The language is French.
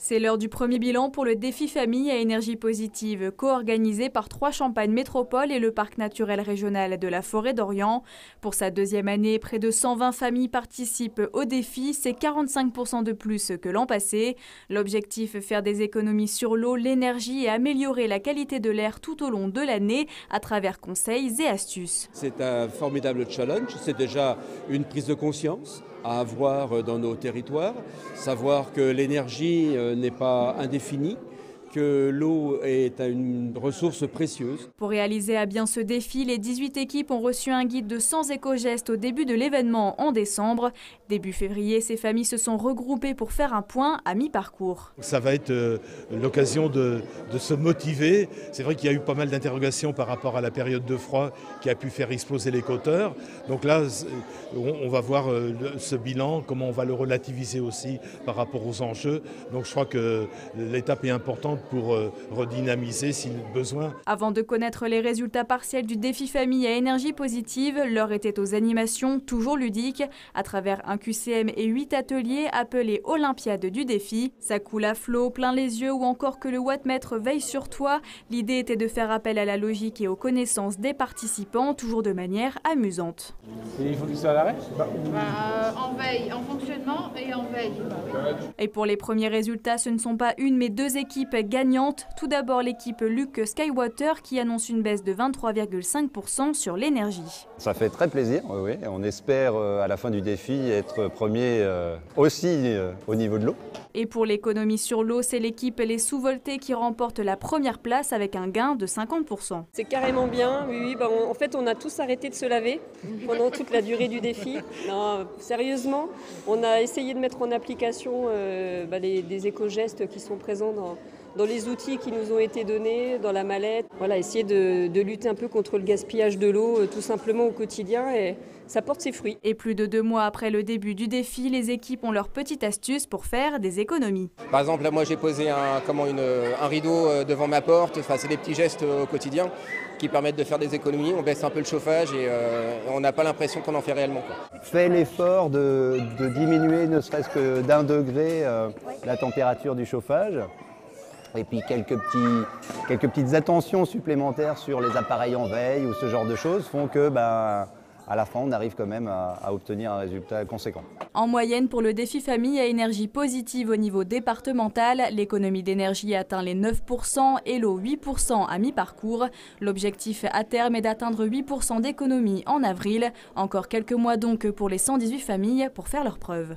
C'est l'heure du premier bilan pour le défi famille à énergie positive, co-organisé par 3 Champagne Métropole et le parc naturel régional de la Forêt d'Orient. Pour sa deuxième année, près de 120 familles participent au défi, c'est 45% de plus que l'an passé. L'objectif, faire des économies sur l'eau, l'énergie et améliorer la qualité de l'air tout au long de l'année à travers conseils et astuces. C'est un formidable challenge, c'est déjà une prise de conscience à avoir dans nos territoires, savoir que l'énergie n'est pas indéfinie, que l'eau est une ressource précieuse. Pour réaliser à bien ce défi, les 18 équipes ont reçu un guide de 100 éco-gestes au début de l'événement en décembre. Début février, ces familles se sont regroupées pour faire un point à mi-parcours. Ça va être l'occasion de se motiver. C'est vrai qu'il y a eu pas mal d'interrogations par rapport à la période de froid qui a pu faire exploser les compteurs. Donc là, on va voir ce bilan, comment on va le relativiser aussi par rapport aux enjeux. Donc je crois que l'étape est importante pour redynamiser si besoin. Avant de connaître les résultats partiels du défi famille à énergie positive, l'heure était aux animations toujours ludiques à travers un QCM et 8 ateliers appelés Olympiade du défi. Ça coule à flot, plein les yeux ou encore que le wattmètre veille sur toi. L'idée était de faire appel à la logique et aux connaissances des participants, toujours de manière amusante. Et il faut qu'il soit à l'arrêt ? En veille, en fonctionnement et en veille. Et pour les premiers résultats, ce ne sont pas une mais 2 équipes gagnantes. Tout d'abord l'équipe Luc Skywater qui annonce une baisse de 23,5% sur l'énergie. Ça fait très plaisir, oui. On espère à la fin du défi être premier aussi au niveau de l'eau. Et pour l'économie sur l'eau, c'est l'équipe Les Sous-Voltés qui remporte la première place avec un gain de 50%. C'est carrément bien, oui. En fait, on a tous arrêté de se laver pendant toute la durée du défi. Non, sérieusement, on a essayé de mettre en application des éco-gestes qui sont présents dans les outils qui nous ont été donnés, dans la mallette. Voilà, essayer de lutter un peu contre le gaspillage de l'eau tout simplement au quotidien et ça porte ses fruits. Et plus de 2 mois après le début du défi, les équipes ont leur petite astuce pour faire des économies. Par exemple, là, moi j'ai posé un rideau devant ma porte. Enfin, c'est des petits gestes au quotidien qui permettent de faire des économies. On baisse un peu le chauffage et on n'a pas l'impression qu'on en fait réellement. Fais l'effort de diminuer ne serait-ce que d'1 degré la température du chauffage. Et puis quelques petites attentions supplémentaires sur les appareils en veille ou ce genre de choses font que à la fin on arrive quand même à obtenir un résultat conséquent. En moyenne, pour le défi famille à énergie positive au niveau départemental, l'économie d'énergie atteint les 9% et l'eau 8% à mi-parcours. L'objectif à terme est d'atteindre 8% d'économie en avril. Encore quelques mois donc pour les 118 familles pour faire leurs preuves.